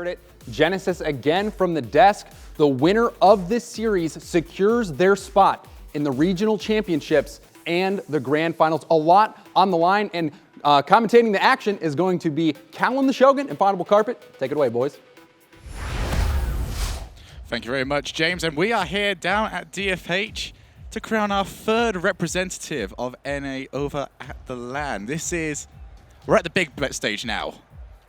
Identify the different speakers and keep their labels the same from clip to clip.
Speaker 1: heard it. Gensis again from the desk. The winner of this series secures their spot in the regional championships and the grand finals. A lot on the line, and commentating the action is going to be Callum the Shogun and Potable Carpet. Take it away, boys.
Speaker 2: Thank you very much, James. And we are here down at DFH to crown our third representative of NA over at the LAN. We're at the big stage now.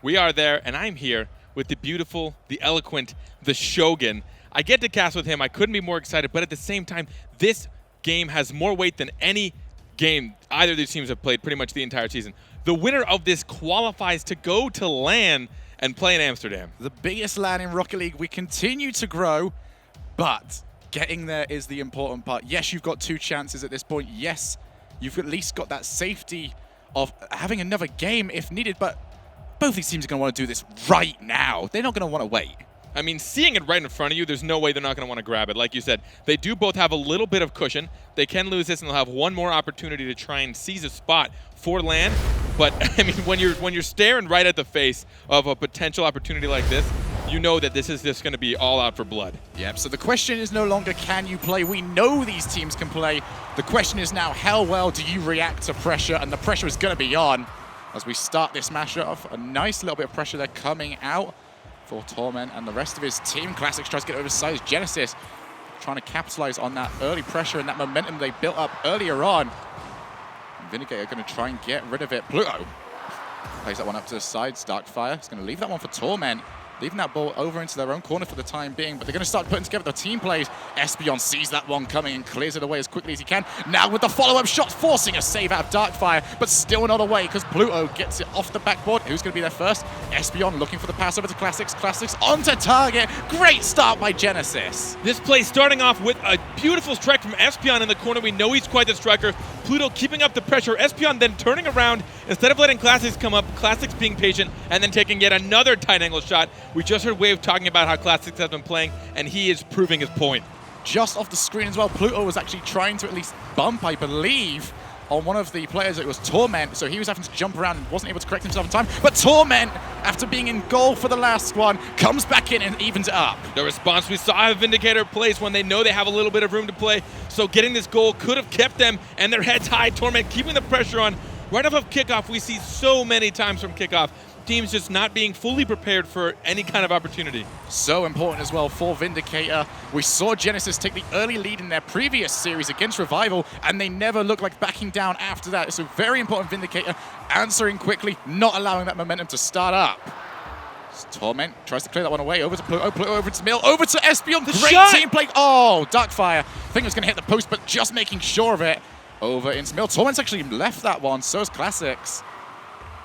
Speaker 3: We are there, and I'm here with the beautiful, the eloquent, the Shogun. I get to cast with him. I couldn't be more excited, but at the same time, this game has more weight than any game either of these teams have played pretty much the entire season. The winner of this qualifies to go to LAN and play in Amsterdam.
Speaker 2: The biggest LAN in Rocket League. We continue to grow, but getting there is the important part. Yes, you've got 2 chances at this point. Yes, you've at least got that safety of having another game if needed, but both these teams are going to want to do this right now. They're not going to want to wait.
Speaker 3: I mean, seeing it right in front of you, there's no way they're not going to want to grab it. Like you said, they do both have a little bit of cushion. They can lose this, and they'll have one more opportunity to try and seize a spot for LAN. But I mean, when you're staring right at the face of a potential opportunity like this, you know that this is just going to be all out for blood.
Speaker 2: Yep, so the question is no longer can you play. We know these teams can play. The question is now how well do you react to pressure, and the pressure is going to be on as we start this match off. A nice little bit of pressure there coming out for Torment and the rest of his team. Classics tries to get oversized. Gensis trying to capitalize on that early pressure and that momentum they built up earlier on. And Vindicator going to try and get rid of it. Pluto plays that one up to the side. Darkfire is going to leave that one for Torment, leaving that ball over into their own corner for the time being, but they're going to start putting together the team plays. Espeon sees that one coming and clears it away as quickly as he can. Now with the follow-up shot, forcing a save out of Darkfire, but still another way because Pluto gets it off the backboard. Who's going to be there first? Espeon looking for the pass over to Classics. Classics onto target. Great start by Gensis.
Speaker 3: This play starting off with a beautiful strike from Espeon in the corner. We know he's quite the striker. Pluto keeping up the pressure. Espeon then turning around. Instead of letting Classics come up, Classics being patient and then taking yet another tight angle shot. We just heard Wave talking about how Classics has been playing, and he is proving his point.
Speaker 2: Just off the screen as well, Pluto was actually trying to at least bump, I believe, on one of the players. It was Torment, so he was having to jump around and wasn't able to correct himself in time. But Torment, after being in goal for the last one, comes back in and evens it up.
Speaker 3: The response we saw a Vindicator plays when they know they have a little bit of room to play, so getting this goal could have kept them and their heads high. Torment keeping the pressure on. Right off of kickoff, we see so many times from kickoff, teams just not being fully prepared for any kind of opportunity.
Speaker 2: So important as well for Vindicator. We saw Gensis take the early lead in their previous series against Revival, and they never looked like backing down after that. So very important Vindicator answering quickly, not allowing that momentum to start up. Torment tries to clear that one away. Over to Pluto, Pluto over to Mill, over to Espeon. Great team play. Oh, Darkfire. I think it was going to hit the post, but just making sure of it. Over into Mill. Torment's actually left that one, so is Classics.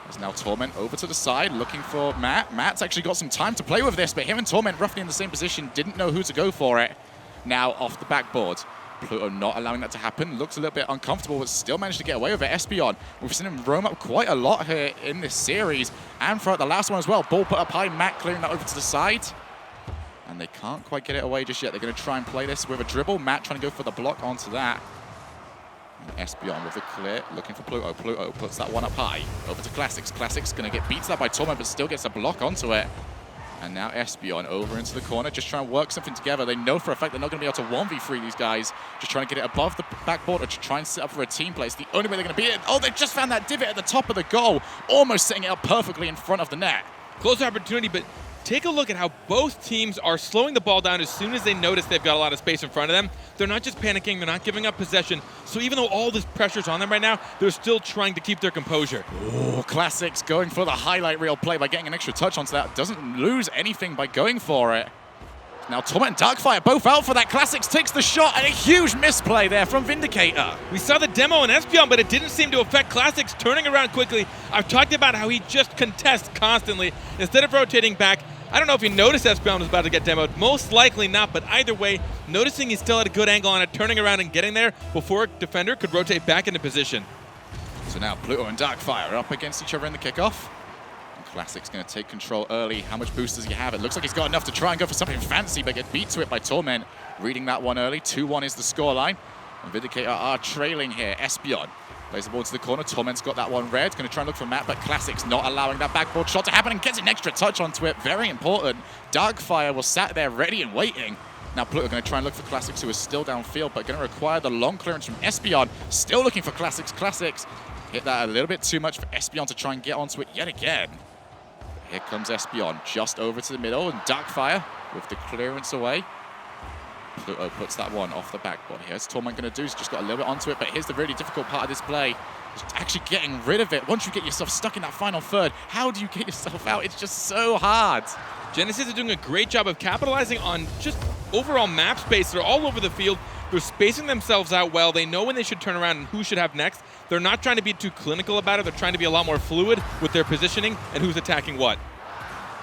Speaker 2: There's now Torment over to the side, looking for Matt. Matt's actually got some time to play with this, but him and Torment roughly in the same position, didn't know who to go for it. Now off the backboard. Pluto not allowing that to happen. Looks a little bit uncomfortable, but still managed to get away with it. Espeon, we've seen him roam up quite a lot here in this series, and throughout the last one as well. Ball put up high, Matt clearing that over to the side. And they can't quite get it away just yet. They're going to try and play this with a dribble. Matt trying to go for the block onto that. Espeon with a clear, looking for Pluto. Pluto puts that one up high. Over to Classics. Classics going to get beat to that by Torment, but still gets a block onto it. And now Espeon over into the corner, just trying to work something together. They know for a fact they're not going to be able to 1v3 these guys. Just trying to get it above the backboard or to try and set up for a team play. It's the only way they're going to beat it. Oh, they just found that divot at the top of the goal, almost setting it up perfectly in front of the net.
Speaker 3: Close opportunity, but take a look at how both teams are slowing the ball down as soon as they notice they've got a lot of space in front of them. They're not just panicking, they're not giving up possession. So even though all this pressure's on them right now, they're still trying to keep their composure.
Speaker 2: Oh, Classics going for the highlight reel play by getting an extra touch onto that. Doesn't lose anything by going for it. Now Torment and Darkfire both out for that. Classics takes the shot, and a huge misplay there from Vindicator.
Speaker 3: We saw the demo in Espeon, but it didn't seem to affect Classics turning around quickly. I've talked about how he just contests constantly instead of rotating back. I don't know if he noticed Espeon was about to get demoed. Most likely not, but either way, noticing he's still at a good angle on it, turning around and getting there before a defender could rotate back into position.
Speaker 2: So now Pluto and Darkfire are up against each other in the kickoff. And Classic's going to take control early. How much boost does he have? It looks like he's got enough to try and go for something fancy, but get beat to it by Torment. Reading that one early. 2-1 is the scoreline. And Vindicator are trailing here. Espeon Plays the ball to the corner. Torment's got that one red. Going to try and look for Matt, but Classic's not allowing that backboard shot to happen and gets an extra touch onto it. Very important. Darkfire was sat there ready and waiting. Now Pluto going to try and look for Classics, who is still downfield, but going to require the long clearance from Espeon. Still looking for Classics. Classics hit that a little bit too much for Espeon to try and get onto it yet again. Here comes Espeon just over to the middle, and Darkfire with the clearance away. Pluto puts that one off the backboard. Here's Torment going to do. He's just got a little bit onto it, but here's the really difficult part of this play. Just actually getting rid of it. Once you get yourself stuck in that final third, how do you get yourself out? It's just so hard.
Speaker 3: Gensis is doing a great job of capitalizing on just overall map space. They're all over the field. They're spacing themselves out well. They know when they should turn around and who should have next. They're not trying to be too clinical about it. They're trying to be a lot more fluid with their positioning and who's attacking what.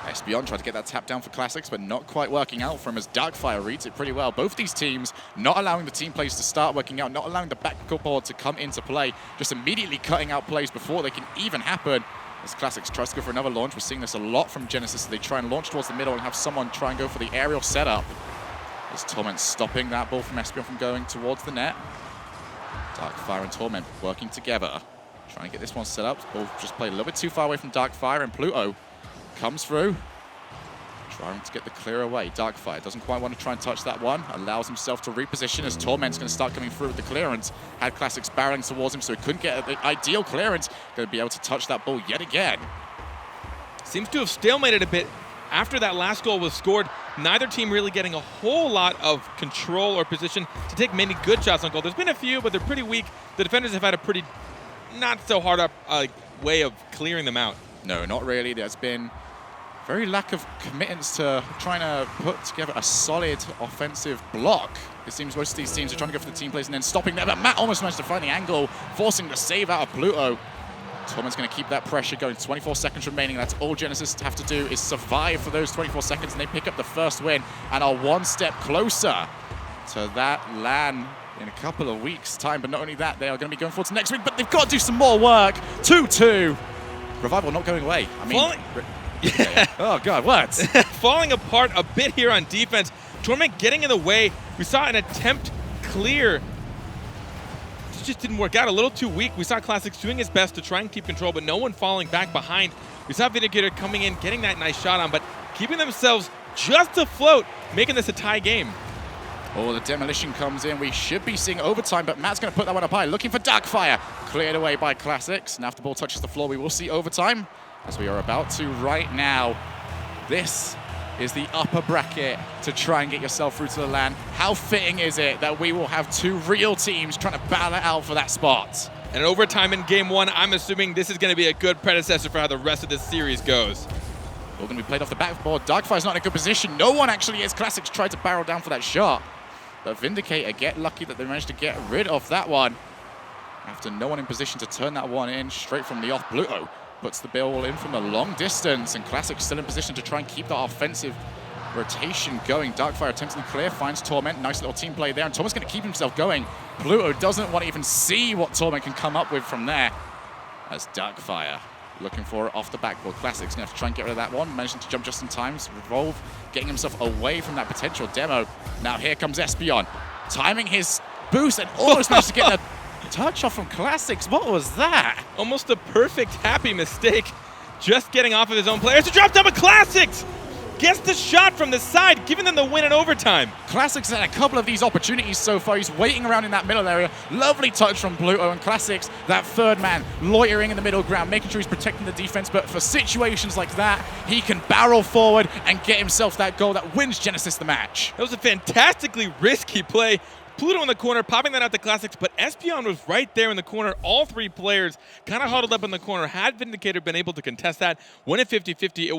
Speaker 2: Espeon tried to get that tap down for Classics, but not quite working out for him as Darkfire reads it pretty well. Both these teams not allowing the team plays to start working out, not allowing the backboard to come into play, just immediately cutting out plays before they can even happen. As Classics tries to go for another launch, we're seeing this a lot from Gensis. They try and launch towards the middle and have someone try and go for the aerial setup. As Torment stopping that ball from Espeon from going towards the net. Darkfire and Torment working together. Trying to get this one set up. Both just played a little bit too far away from Darkfire, and Pluto comes through, trying to get the clear away. Darkfire doesn't quite want to try and touch that one. Allows himself to reposition as Torment's going to start coming through with the clearance. Had Classics barreling towards him, so he couldn't get the ideal clearance. Going to be able to touch that ball yet again.
Speaker 3: Seems to have stalemated a bit after that last goal was scored. Neither team really getting a whole lot of control or position to take many good shots on goal. There's been a few, but they're pretty weak. The defenders have had a pretty not so hard up way of clearing them out.
Speaker 2: No, not really. There's been very lack of commitments to trying to put together a solid offensive block. It seems most of these teams are trying to go for the team plays and then stopping there, but Matt almost managed to find the angle, forcing the save out of Pluto. Torment's going to keep that pressure going. 24 seconds remaining. That's all Genesis have to do is survive for those 24 seconds, and they pick up the first win and are one step closer to that LAN in a couple of weeks' time. But not only that, they are going to be going forward to next week, but they've got to do some more work. 2-2. Revival not going away. I mean, yeah. Oh, God, what?
Speaker 3: Falling apart a bit here on defense. Torment getting in the way. We saw an attempt clear. It just didn't work out. A little too weak. We saw Classics doing his best to try and keep control, but no one falling back behind. We saw Vindicator coming in, getting that nice shot on, but keeping themselves just afloat, making this a tie game.
Speaker 2: Oh, the demolition comes in. We should be seeing overtime, but Matt's going to put that one up high. Looking for Darkfire. Cleared away by Classics. And after the ball touches the floor, we will see overtime, as we are about to right now. This is the upper bracket to try and get yourself through to the LAN. How fitting is it that we will have two real teams trying to battle it out for that spot?
Speaker 3: And overtime in game one, I'm assuming this is going to be a good predecessor for how the rest of this series goes.
Speaker 2: All going to be played off the backboard. Darkfire's not in a good position. No one actually is. Classics tried to barrel down for that shot. But Vindicator get lucky that they managed to get rid of that one. After no one in position to turn that one in straight from the off. Pluto puts the ball in from a long distance, and Classics still in position to try and keep that offensive rotation going. Darkfire attempting to clear, finds Torment. Nice little team play there, and Torment's going to keep himself going. Pluto doesn't want to even see what Torment can come up with from there. As Darkfire looking for it off the backboard. Classics going to have to try and get rid of that one. Managing to jump just in time. Revolve getting himself away from that potential demo. Now here comes Espeon, timing his boost and almost managed to get a touch off from Classics. What was that?
Speaker 3: Almost a perfect happy mistake. Just getting off of his own players to drop down, but Classics gets the shot from the side, giving them the win in overtime.
Speaker 2: Classics had a couple of these opportunities so far. He's waiting around in that middle area. Lovely touch from Pluto, and Classics, that third man, loitering in the middle ground, making sure he's protecting the defense. But for situations like that, he can barrel forward and get himself that goal that wins Gensis the match.
Speaker 3: That was a fantastically risky play. Pluto in the corner, popping that out to Classics, but Espeon was right there in the corner. All three players kind of huddled up in the corner. Had Vindicator been able to contest that, win it 50-50, it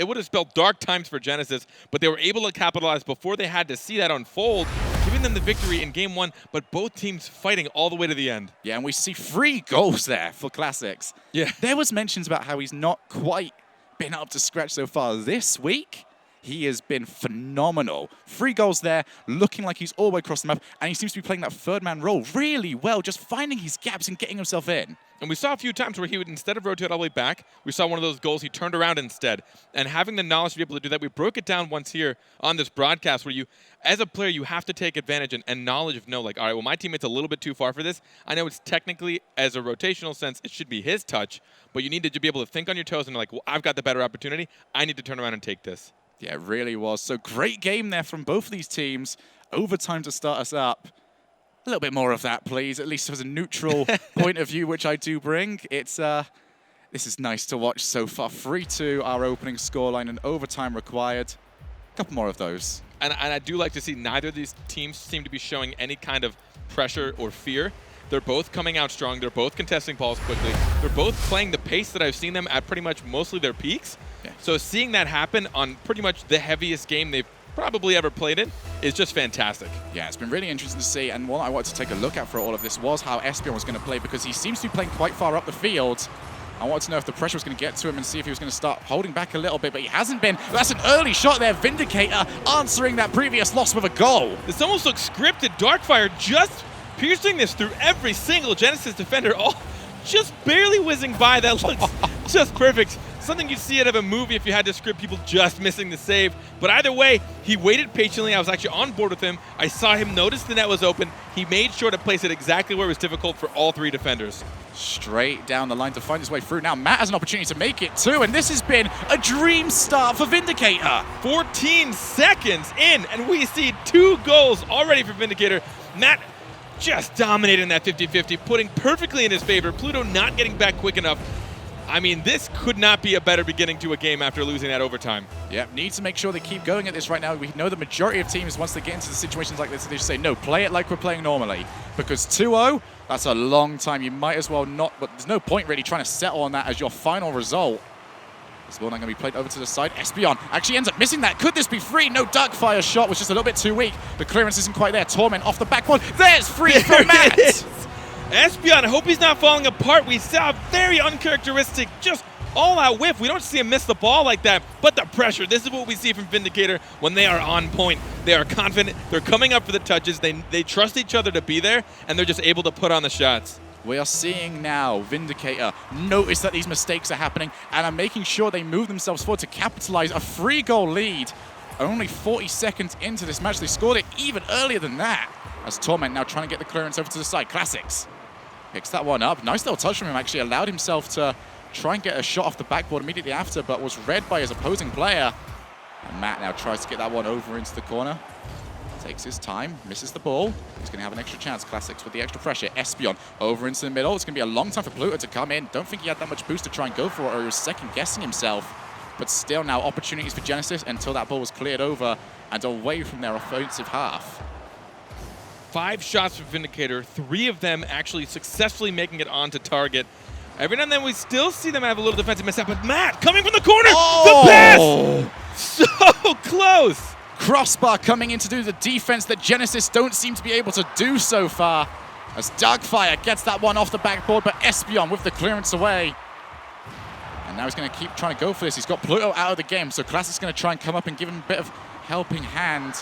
Speaker 3: would have spelled dark times for Genesis, but they were able to capitalize before they had to see that unfold, giving them the victory in game one, but both teams fighting all the way to the end.
Speaker 2: Yeah, and we see 3 goals there for Classics.
Speaker 3: Yeah.
Speaker 2: There was mentions about how he's not quite been up to scratch so far this week. he has been phenomenal. 3 goals there, looking like he's all the way across the map, and he seems to be playing that third-man role really well, just finding his gaps and getting himself in.
Speaker 3: And we saw a few times where he would, instead of rotate all the way back, we saw one of those goals, he turned around instead. And having the knowledge to be able to do that, we broke it down once here on this broadcast where you, as a player, you have to take advantage and knowledge of know, like, all right, well, my teammate's a little bit too far for this. I know it's technically, as a rotational sense, it should be his touch, but you need to be able to think on your toes and like, well, I've got the better opportunity. I need to turn around and take this.
Speaker 2: Yeah, it really was. So great game there from both of these teams. Overtime to start us up. A little bit more of that, please, at least as a neutral point of view, which I do bring. It's this is nice to watch so far. 3-2, our opening scoreline, and overtime required. A couple more of those.
Speaker 3: And I do like to see neither of these teams seem to be showing any kind of pressure or fear. They're both coming out strong. They're both contesting balls quickly. They're both playing the pace that I've seen them at pretty much mostly their peaks. Yeah. So seeing that happen on pretty much the heaviest game they've probably ever played in is just fantastic.
Speaker 2: Yeah, it's been really interesting to see, and what I wanted to take a look at for all of this was how Espeon was going to play, because he seems to be playing quite far up the field. I wanted to know if the pressure was going to get to him and see if he was going to start holding back a little bit, but he hasn't been. That's an early shot there. Vindicator answering that previous loss with a goal.
Speaker 3: This almost looks scripted. Darkfire just piercing this through every single Genesis defender, all just barely whizzing by. That looks just perfect. Something you'd see out of a movie if you had to script people just missing the save. But either way, he waited patiently. I was actually on board with him. I saw him notice the net was open. He made sure to place it exactly where it was difficult for all 3 defenders.
Speaker 2: Straight down the line to find his way through. Now Matt has an opportunity to make it too, and this has been a dream start for Vindicator.
Speaker 3: 14 seconds in, and we see 2 goals already for Vindicator. Matt just dominating that 50-50, putting perfectly in his favor. Pluto not getting back quick enough. I mean, this could not be a better beginning to a game after losing that overtime.
Speaker 2: Yep, needs to make sure they keep going at this right now. We know the majority of teams, once they get into the situations like this, they just say, no, play it like we're playing normally. Because 2-0, that's a long time. You might as well not, but there's no point really trying to settle on that as your final result. This ball now going to be played over to the side. Espeon actually ends up missing that. Could this be free? No, Darkfire shot was just a little bit too weak. The clearance isn't quite there. Torment off the backboard. There's free for Matt.
Speaker 3: Espeon, I hope he's not falling apart. We saw a very uncharacteristic, just all-out whiff. We don't see him miss the ball like that, but the pressure. This is what we see from Vindicator when they are on point. They are confident. They're coming up for the touches. They trust each other to be there, and they're just able to put on the shots.
Speaker 2: We are seeing now Vindicator notice that these mistakes are happening and are making sure they move themselves forward to capitalize a 3-goal lead. Only 40 seconds into this match, they scored it even earlier than that. As Torment now trying to get the clearance over to the side. Classics picks that one up. Nice little touch from him, actually allowed himself to try and get a shot off the backboard immediately after, but was read by his opposing player. And Matt now tries to get that one over into the corner. Takes his time, misses the ball. He's going to have an extra chance. Classics with the extra pressure. Espeon over into the middle. It's going to be a long time for Pluto to come in. Don't think he had that much boost to try and go for it, or he was second-guessing himself. But still now opportunities for Genesis until that ball was cleared over and away from their offensive half.
Speaker 3: 5 shots from Vindicator, 3 of them actually successfully making it onto target. Every now and then we still see them have a little defensive mishap, but Matt coming from the corner, the pass! So close!
Speaker 2: Crossbar coming in to do the defense that Genesis don't seem to be able to do so far. As Darkfire gets that one off the backboard, but Espeon with the clearance away. And now he's going to keep trying to go for this. He's got Pluto out of the game, so Classic's going to try and come up and give him a bit of helping hand.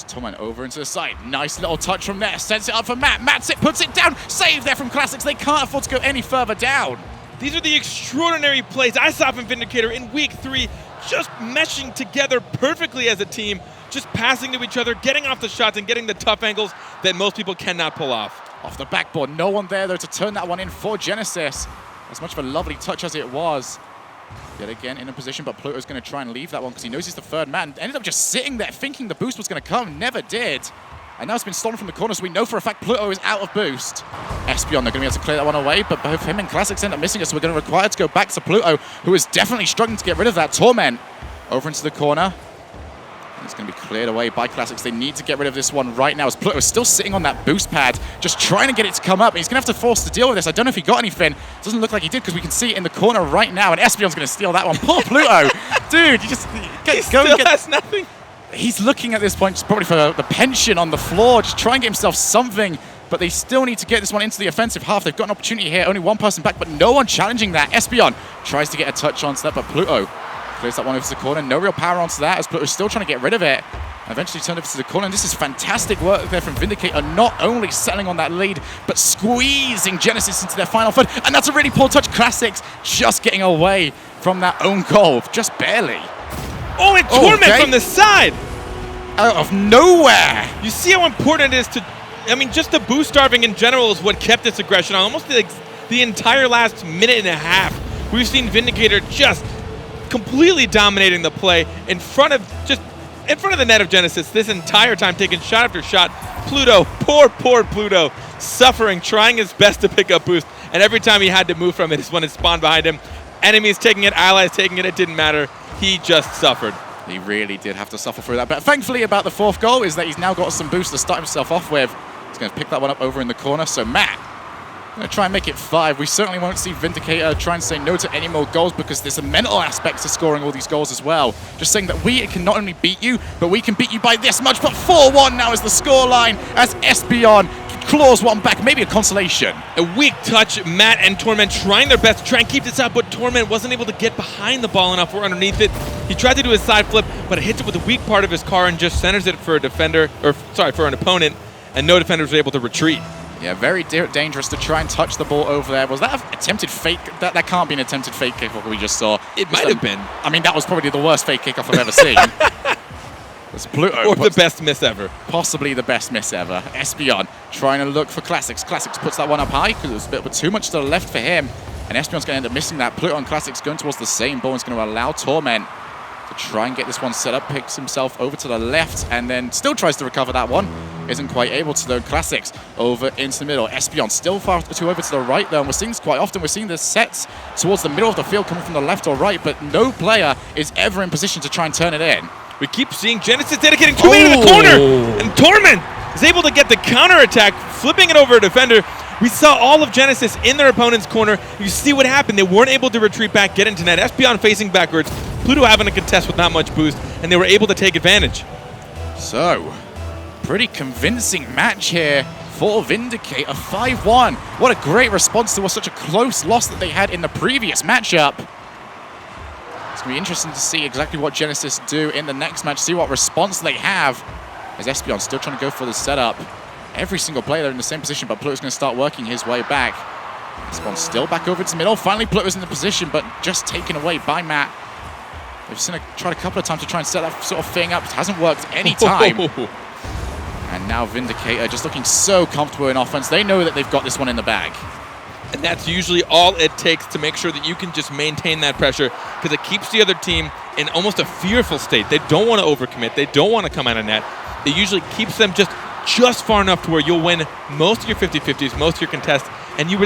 Speaker 2: Torment over into the side. Nice little touch from there. Sends it up for Matt. Matt's it, puts it down. Save there from Classics. They can't afford to go any further down.
Speaker 3: These are the extraordinary plays I saw from Vindicator in Week 3, just meshing together perfectly as a team, just passing to each other, getting off the shots and getting the tough angles that most people cannot pull off.
Speaker 2: Off the backboard. No one there, though, to turn that one in for Genesis. As much of a lovely touch as it was. Yet again in a position, but Pluto's going to try and leave that one because he knows he's the third man. Ended up just sitting there thinking the boost was going to come. Never did. And now it's been stolen from the corner, so we know for a fact Pluto is out of boost. Espeon, they're going to be able to clear that one away, but both him and Classics end up missing it, so we're going to require to go back to Pluto, who is definitely struggling to get rid of that Torment. Over into the corner. And it's going to be cleared away by Classics. They need to get rid of this one right now, as Pluto is still sitting on that boost pad, just trying to get it to come up. And he's going to have to force to deal with this. I don't know if he got anything. It doesn't look like he did, because we can see it in the corner right now, and Espeon's going to steal that one. Poor Pluto! Dude, you just
Speaker 3: has nothing.
Speaker 2: He's looking at this point just probably for the pension on the floor, just try and get himself something. But they still need to get this one into the offensive half. They've got an opportunity here. Only one person back, but no one challenging that. Espeon tries to get a touch onto that, but Pluto Clears that one over to the corner. No real power onto that as Pluto's still trying to get rid of it. Eventually turned over to the corner, and this is fantastic work there from Vindicator, not only settling on that lead, but squeezing Gensis into their final third. And that's a really poor touch. Classics just getting away from that own goal, just barely.
Speaker 3: Oh, and Torment from the side!
Speaker 2: Out of nowhere!
Speaker 3: You see how important it is to, I mean, just the boost starving in general is what kept this aggression on. Almost the entire last minute and a half, we've seen Vindicator just completely dominating the play in front of the net of Gensis this entire time, taking shot after shot. Pluto, poor Pluto, suffering, trying his best to pick up boost, and every time he had to move from it is when it spawned behind him. Enemies taking it, allies taking it, it didn't matter. He just suffered.
Speaker 2: He really did have to suffer through that. But thankfully about the fourth goal is that he's now got some boost to start himself off with. He's going to pick that one up over in the corner. So Matt, going to try and make it 5. We certainly won't see Vindicator try and say no to any more goals because there's a mental aspect to scoring all these goals as well. Just saying that we can not only beat you, but we can beat you by this much. But 4-1 now is the scoreline as Espeon claws one back, maybe a consolation.
Speaker 3: A weak touch, Matt and Torment trying their best to try and keep this up, but Torment wasn't able to get behind the ball enough or underneath it. He tried to do a side flip, but it hits it with the weak part of his car and just centers it for a defender, or sorry, for an opponent, and no defender was able to retreat.
Speaker 2: Yeah, very dangerous to try and touch the ball over there. Was that an attempted fake? That can't be an attempted fake kickoff we just saw.
Speaker 3: It might have been.
Speaker 2: I mean, that was probably the worst fake kickoff I've ever seen. It's Pluto.
Speaker 3: Or the best miss ever.
Speaker 2: Possibly the best miss ever. Espeon trying to look for Classics. Classics puts that one up high because it was a bit too much to the left for him. And Espeon's going to end up missing that. Pluto and Classics going towards the same ball. It's going to allow Torment to try and get this one set up. Picks himself over to the left and then still tries to recover that one. Isn't quite able to though. Classics over into the middle. Espeon still far too over to the right though. And we're seeing this quite often. We're seeing the sets towards the middle of the field coming from the left or right, but no player is ever in position to try and turn it in.
Speaker 3: We keep seeing Gensis dedicating 2 in the corner, and Torment is able to get the counter attack, flipping it over a defender. We saw all of Gensis in their opponent's corner. You see what happened. They weren't able to retreat back, get into net. Espeon facing backwards, Pluto having a contest with not much boost, and they were able to take advantage.
Speaker 2: So, pretty convincing match here for Vindicator, 5-1. What a great response to such a close loss that they had in the previous matchup. It's going to be interesting to see exactly what Gensis do in the next match, see what response they have. As Espeon still trying to go for the setup. Every single player there in the same position, but Pluto's going to start working his way back. Espeon still back over to the middle. Finally, Pluto's in the position, but just taken away by Matt. They've tried a couple of times to try and set that sort of thing up. It hasn't worked any time. And now Vindicator just looking so comfortable in offense. They know that they've got this one in the bag.
Speaker 3: And that's usually all it takes to make sure that you can just maintain that pressure, because it keeps the other team in almost a fearful state. They don't want to overcommit. They don't want to come out of net. It usually keeps them just far enough to where you'll win most of your 50-50s, most of your contests, and you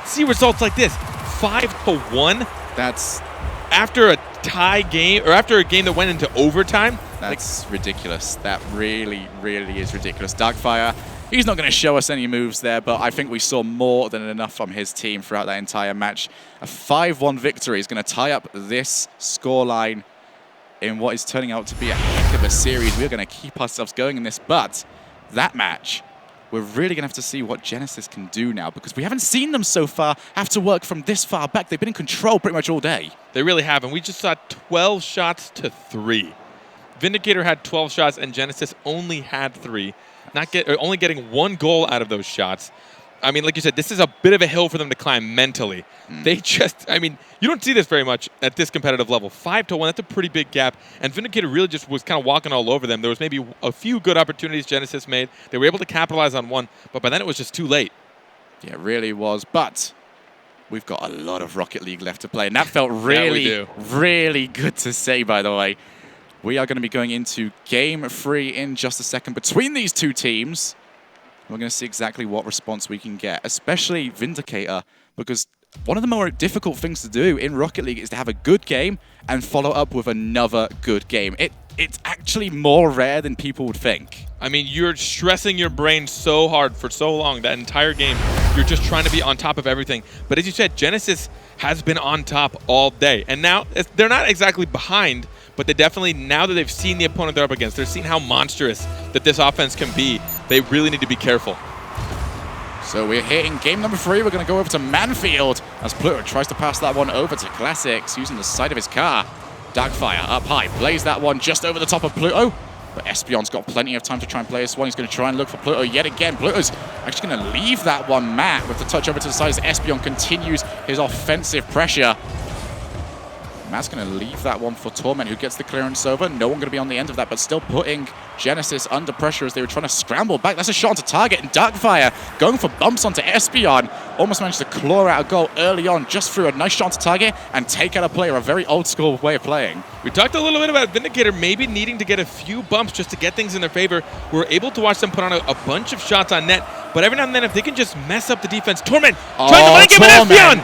Speaker 3: see results like this, 5-1.
Speaker 2: That's
Speaker 3: after a tie game, or after a game that went into overtime.
Speaker 2: That's ridiculous. That really, really is ridiculous. Darkfire, he's not going to show us any moves there, but I think we saw more than enough from his team throughout that entire match. A 5-1 victory is going to tie up this scoreline in what is turning out to be a heck of a series. We're going to keep ourselves going in this, but that match, we're really going to have to see what Gensis can do now, because we haven't seen them so far have to work from this far back. They've been in control pretty much all day.
Speaker 3: They really have, and we just saw 12 shots to 3. Vindicator had 12 shots, and Gensis only had 3. Only getting 1 goal out of those shots. I mean, like you said, this is a bit of a hill for them to climb mentally. They just, I mean, you don't see this very much at this competitive level. 5-1, that's a pretty big gap. And Vindicator really just was kind of walking all over them. There was maybe a few good opportunities Gensis made. They were able to capitalize on one, but by then it was just too late.
Speaker 2: Yeah, it really was. But we've got a lot of Rocket League left to play. And that felt really, really good to say, by the way. We are going to be going into Game 3 in just a second between these two teams. We're going to see exactly what response we can get, especially Vindicator, because one of the more difficult things to do in Rocket League is to have a good game and follow up with another good game. It's actually more rare than people would think.
Speaker 3: I mean, you're stressing your brain so hard for so long, that entire game. You're just trying to be on top of everything. But as you said, Gensis has been on top all day. And now they're not exactly behind, but they definitely, now that they've seen the opponent they're up against, they're seeing how monstrous that this offense can be, they really need to be careful.
Speaker 2: So we're hitting game number 3. We're going to go over to Manfield as Pluto tries to pass that one over to Classics using the side of his car. Darkfire up high, plays that one just over the top of Pluto. But Espion's got plenty of time to try and play this one. He's going to try and look for Pluto yet again. Pluto's actually going to leave that one, Matt, with the touch over to the side as Espion continues his offensive pressure. Matt's going to leave that one for Torment, who gets the clearance over. No one going to be on the end of that, but still putting Gensis under pressure as they were trying to scramble back. That's a shot onto target, and Darkfire going for bumps onto Espion. Almost managed to claw out a goal early on just through a nice shot onto target and take out a player, a very old school way of playing.
Speaker 3: We talked a little bit about Vindicator maybe needing to get a few bumps just to get things in their favor. We're able to watch them put on a bunch of shots on net, but every now and then if they can just mess up the defense. Torment trying to link him with Espion!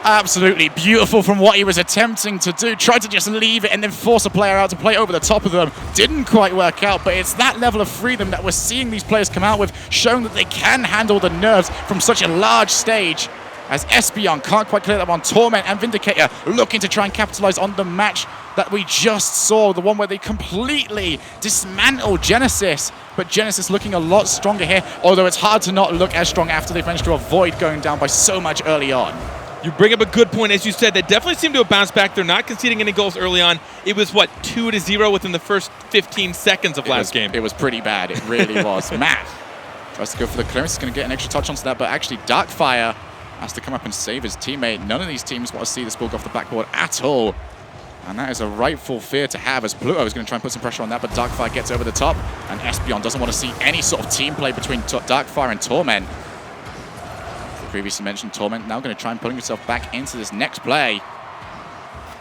Speaker 2: Absolutely beautiful from what he was attempting to do. Tried to just leave it and then force a player out to play over the top of them. Didn't quite work out, but it's that level of freedom that we're seeing these players come out with, showing that they can handle the nerves from such a large stage. As Espion can't quite clear that one. Torment and Vindicator looking to try and capitalize on the match that we just saw, the one where they completely dismantled Gensis. But Gensis looking a lot stronger here, although it's hard to not look as strong after they've managed to avoid going down by so much early on.
Speaker 3: You bring up a good point. As you said, they definitely seem to have bounced back. They're not conceding any goals early on. It was, what, 2-0 within the first 15 seconds of last game.
Speaker 2: It was pretty bad. It really was. Matt tries to go for the clearance. He's going to get an extra touch onto that, but actually Darkfire has to come up and save his teammate. None of these teams want to see this ball go off the backboard at all. And that is a rightful fear to have, as Pluto is going to try and put some pressure on that, but Darkfire gets over the top, and Espion doesn't want to see any sort of team play between Darkfire and Torment. Previously mentioned, Torment now going to try and putting himself back into this next play.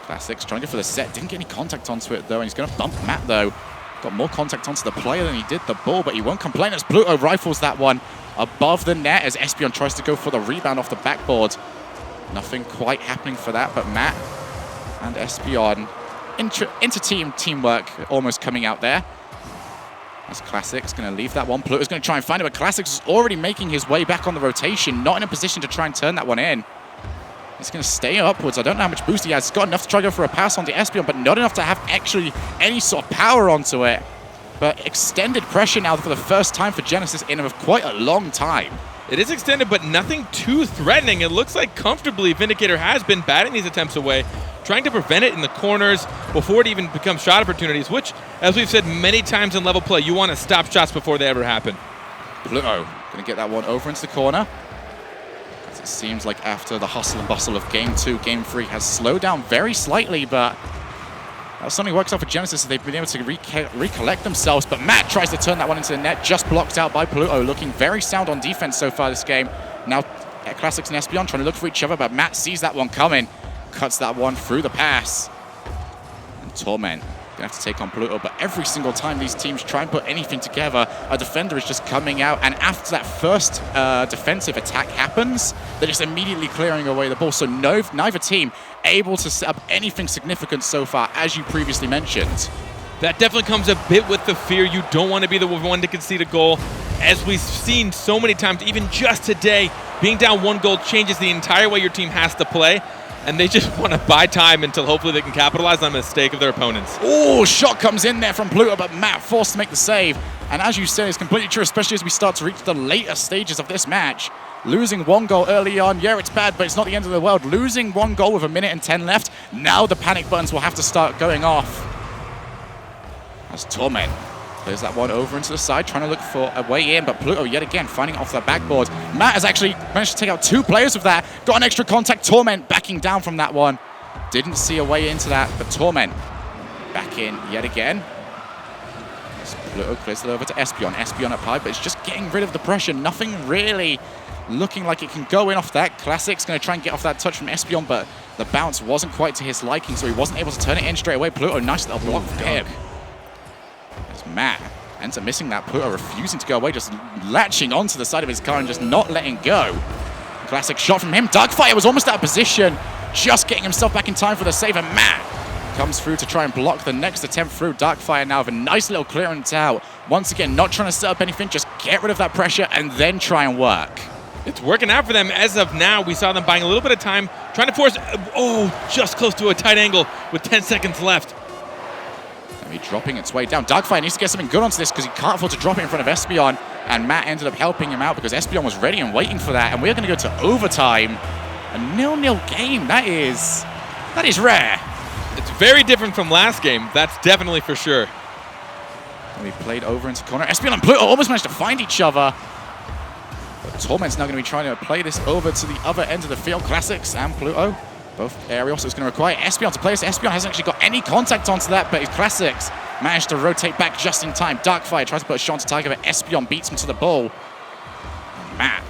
Speaker 2: Classics trying to go for the set, didn't get any contact onto it though, and he's going to bump Matt though. Got more contact onto the player than he did the ball, but he won't complain as Pluto rifles that one above the net as Espion tries to go for the rebound off the backboard. Nothing quite happening for that, but Matt and Espion, inter-team teamwork almost coming out there. As Classics going to leave that one. Pluto's going to try and find it, but Classics is already making his way back on the rotation, not in a position to try and turn that one in. He's going to stay upwards. I don't know how much boost he has. He's got enough to try to go for a pass onto Espion, but not enough to have actually any sort of power onto it. But extended pressure now for the first time for Gensis in quite a long time.
Speaker 3: It is extended, but nothing too threatening. It looks like comfortably Vindicator has been batting these attempts away, trying to prevent it in the corners before it even becomes shot opportunities, which, as we've said many times in level play, you want to stop shots before they ever happen.
Speaker 2: Pluto going to get that one over into the corner. As it seems like after the hustle and bustle of Game 2, Game 3 has slowed down very slightly, but that suddenly works out for Gensis as they've been able to recollect themselves. But Matt tries to turn that one into the net, just blocked out by Pluto, looking very sound on defense so far this game. Now Classics and Espion trying to look for each other, but Matt sees that one coming. Cuts that one through the pass. And Torment going to have to take on Pluto, but every single time these teams try and put anything together, a defender is just coming out, and after that first defensive attack happens, they're just immediately clearing away the ball. So neither team able to set up anything significant so far, as you previously mentioned.
Speaker 3: That definitely comes a bit with the fear. You don't want to be the one to concede a goal. As we've seen so many times, even just today, being down 1 goal changes the entire way your team has to play. And they just want to buy time until hopefully they can capitalize on the mistake of their opponents.
Speaker 2: Oh, shot comes in there from Pluto, but Matt forced to make the save. And as you said, it's completely true, especially as we start to reach the later stages of this match. Losing 1 goal early on, yeah, it's bad, but it's not the end of the world. Losing 1 goal with 1:10 left, now the panic buttons will have to start going off. As Torment clears that one over into the side, trying to look for a way in, but Pluto yet again finding it off the backboard. Matt has actually managed to take out 2 players with that. Got an extra contact. Torment backing down from that one. Didn't see a way into that, but Torment back in yet again. As Pluto clears it over to Espion. Espion up high, but it's just getting rid of the pressure. Nothing really looking like it can go in off that. Classic's going to try and get off that touch from Espion, but the bounce wasn't quite to his liking, so he wasn't able to turn it in straight away. Pluto, nice little block for him. As Matt ends up missing that. Pluto refusing to go away, just latching onto the side of his car and just not letting go. Classic shot from him. Darkfire was almost out of position, just getting himself back in time for the save, and Matt comes through to try and block the next attempt through. Darkfire now with a nice little clearance out. Once again, not trying to set up anything, just get rid of that pressure and then try and work.
Speaker 3: It's working out for them. As of now, we saw them buying a little bit of time, trying to force, just close to a tight angle with 10 seconds left.
Speaker 2: Dropping its way down. Darkfire needs to get something good onto this because he can't afford to drop it in front of Espion, and Matt ended up helping him out because Espion was ready and waiting for that, and we're going to go to overtime. A 0-0 game. That is rare.
Speaker 3: It's Very different from last game, that's definitely for sure.
Speaker 2: We played over into corner. Espeon and Pluto almost managed to find each other. But Torment's now going to be trying to play this over to the other end of the field. Classics and Pluto, both aerials, so it's going to require Espeon to play this. Espeon hasn't actually got any contact onto that, but his Classics managed to rotate back just in time. Darkfire tries to put a shot onto Tiger, but Espeon beats him to the ball. And Matt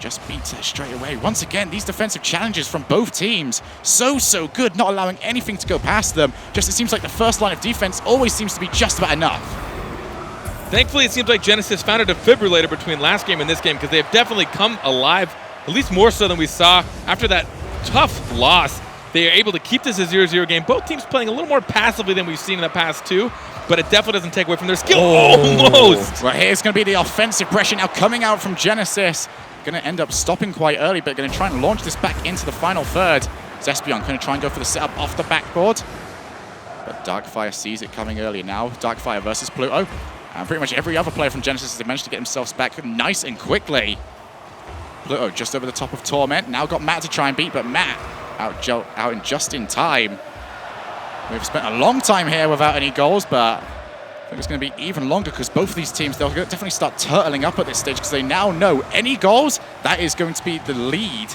Speaker 2: just beats it straight away. Once again, these defensive challenges from both teams, so good, not allowing anything to go past them. Just it seems like the first line of defense always seems to be just about enough.
Speaker 3: Thankfully, it seems like Gensis found a defibrillator between last game and this game, because they have definitely come alive, at least more so than we saw after that tough loss. They are able to keep this a 0-0 game. Both teams playing a little more passively than we've seen in the past two, but it definitely doesn't take away from their skill. Almost!
Speaker 2: Well, here's going to be the offensive pressure now coming out from Gensis. Going to end up stopping quite early, but going to try and launch this back into the final third. Espeon going to try and go for the setup off the backboard. But Darkfire sees it coming earlier now. Darkfire versus Pluto. And pretty much every other player from Gensis has managed to get themselves back nice and quickly. Pluto just over the top of Torment. Now got Matt to try and beat, but Matt out in just in time. We've spent a long time here without any goals, but I think it's going to be even longer because both of these teams, they'll definitely start turtling up at this stage because they now know any goals, that is going to be the lead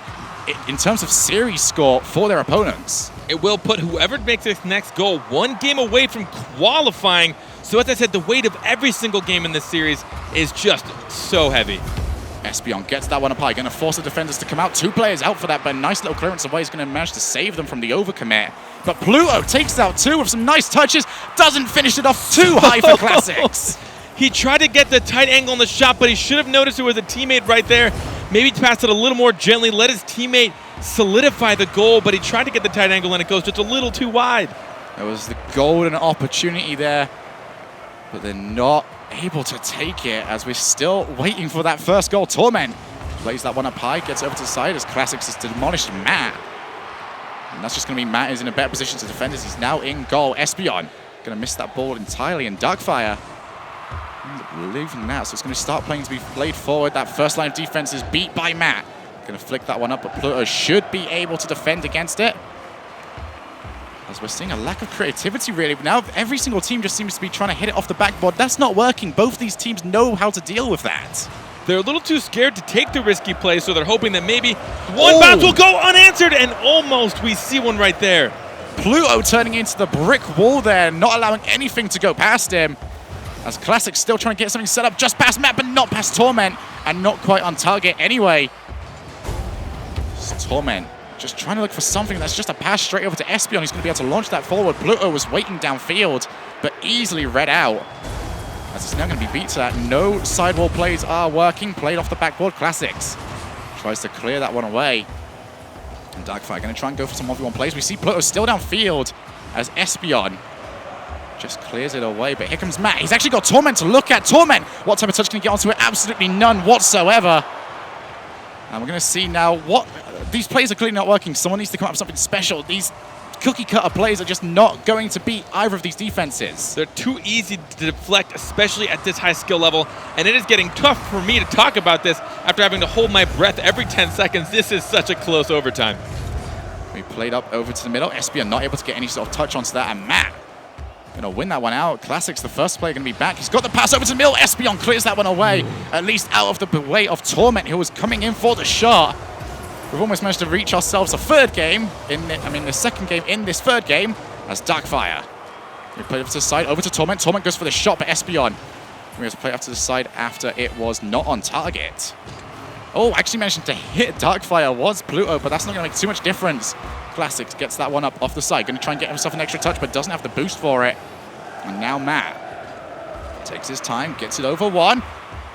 Speaker 2: in terms of series score for their opponents.
Speaker 3: It will put whoever makes this next goal one game away from qualifying. So as I said, the weight of every single game in this series is just so heavy.
Speaker 2: Espeon gets that one up high, going to force the defenders to come out. Two players out for that, but a nice little clearance away is going to manage to save them from the overcommit. But Pluto takes out two with some nice touches, doesn't finish it off too high for Classics.
Speaker 3: He tried to get the tight angle on the shot, but he should have noticed there was a teammate right there. Maybe passed it a little more gently, let his teammate solidify the goal, but he tried to get the tight angle and it goes just a little too wide.
Speaker 2: There was the golden opportunity there, but they're not able to take it as we're still waiting for that first goal. Torment plays that one up high, gets over to the side as Classics has demolished Matt. And that's just going to be Matt is in a better position to defend as he's now in goal. Espeon going to miss that ball entirely, and Darkfire leaving that, so it's going to start playing to be played forward. That first line of defense is beat by Matt. Going to flick that one up, but Pluto should be able to defend against it. As we're seeing a lack of creativity, really. Now every single team just seems to be trying to hit it off the backboard. That's not working. Both these teams know how to deal with that.
Speaker 3: They're a little too scared to take the risky play, so they're hoping that maybe one bounce will go unanswered, and almost we see one right there.
Speaker 2: Pluto turning into the brick wall there, not allowing anything to go past him. As Classic still trying to get something set up just past Matt, but not past Torment, and not quite on target anyway. It's Torment just trying to look for something that's just a pass straight over to Espeon. He's going to be able to launch that forward. Pluto was waiting downfield, but easily read out. As it's now going to be beat to that. No sidewall plays are working. Played off the backboard. Classics tries to clear that one away. And Darkfire going to try and go for some 1v1 plays. We see Pluto still downfield as Espeon just clears it away. But here comes Matt. He's actually got Torment to look at. Torment, what type of touch can he get onto it? Absolutely none whatsoever. And we're going to see now what... These plays are clearly not working. Someone needs to come up with something special. These cookie-cutter plays are just not going to beat either of these defenses.
Speaker 3: They're too easy to deflect, especially at this high skill level. And it is getting tough for me to talk about this after having to hold my breath every 10 seconds. This is such a close overtime.
Speaker 2: We played up over to the middle. Espeon not able to get any sort of touch onto that. And Matt going to win that one out. Classics, the first player, going to be back. He's got the pass over to the middle. Espeon clears that one away, at least out of the way of Torment, who was coming in for the shot. We've almost managed to reach ourselves a third game, the second game in this third game, as Darkfire. We play over to the side, over to Torment. Torment goes for the shot, but Espeon we have to play off to the side after it was not on target. Oh, actually managed to hit Darkfire was Pluto, but that's not going to make too much difference. Classics gets that one up off the side. Going to try and get himself an extra touch, but doesn't have the boost for it. And now Matt takes his time, gets it over one.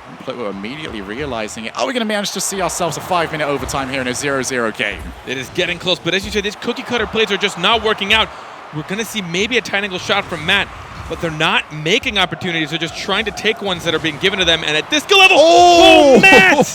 Speaker 2: And Pluto immediately realizing it. Are we going to manage to see ourselves a 5-minute overtime here in a 0-0 game?
Speaker 3: It is getting close, but as you said, these cookie-cutter plays are just not working out. We're going to see maybe a tight angle shot from Matt, but they're not making opportunities. They're just trying to take ones that are being given to them. And at this skill level, oh Matt!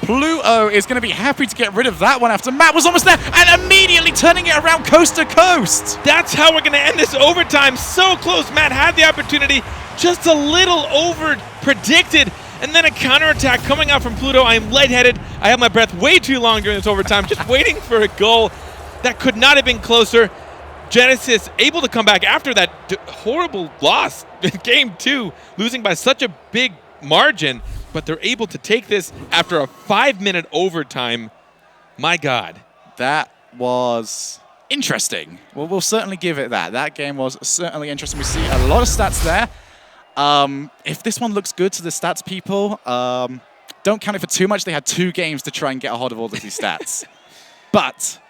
Speaker 2: Pluto is going to be happy to get rid of that one after Matt was almost there and immediately turning it around coast to coast.
Speaker 3: That's how we're going to end this overtime. So close. Matt had the opportunity, just a little over-predicted. And then a counterattack coming out from Pluto. I am lightheaded. I have my breath way too long during this overtime, just waiting for a goal that could not have been closer. Gensis able to come back after that horrible loss in Game 2, losing by such a big margin, but they're able to take this after a 5-minute overtime. My God.
Speaker 2: That was interesting. Well, we'll certainly give it that. That game was certainly interesting. We see a lot of stats there. If this one looks good to the stats people, don't count it for too much. They had 2 games to try and get a hold of all of these stats. But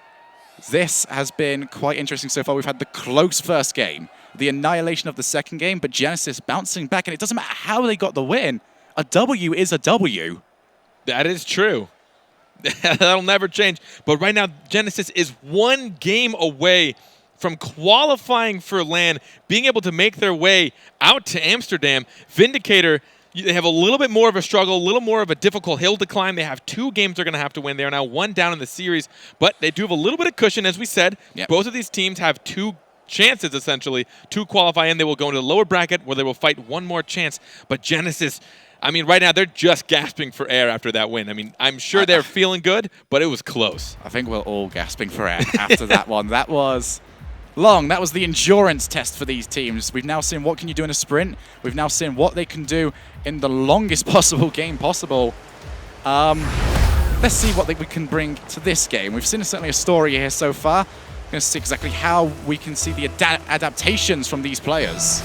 Speaker 2: this has been quite interesting so far. We've had the close first game, the annihilation of the second game, but Gensis bouncing back, and it doesn't matter how they got the win. A W is a W.
Speaker 3: That is true. That'll never change. But right now, Gensis is 1 game away from qualifying for LAN, being able to make their way out to Amsterdam. Vindicator, they have a little bit more of a struggle, a little more of a difficult hill to climb. They have 2 games they're going to have to win. They are now 1 down in the series, but they do have a little bit of cushion, as we said.
Speaker 2: Yep.
Speaker 3: Both of these teams have 2 chances, essentially, to qualify in. They will go into the lower bracket where they will fight 1 more chance. But Gensis, I mean, right now, they're just gasping for air after that win. I mean, I'm sure they're feeling good, but it was close.
Speaker 2: I think we're all gasping for air after that one. That was long. That was the endurance test for these teams. We've now seen what can you do in a sprint. We've now seen what they can do in the longest possible game possible. Let's see what we can bring to this game. We've seen certainly a story here so far. We're going to see exactly how we can see the adaptations from these players.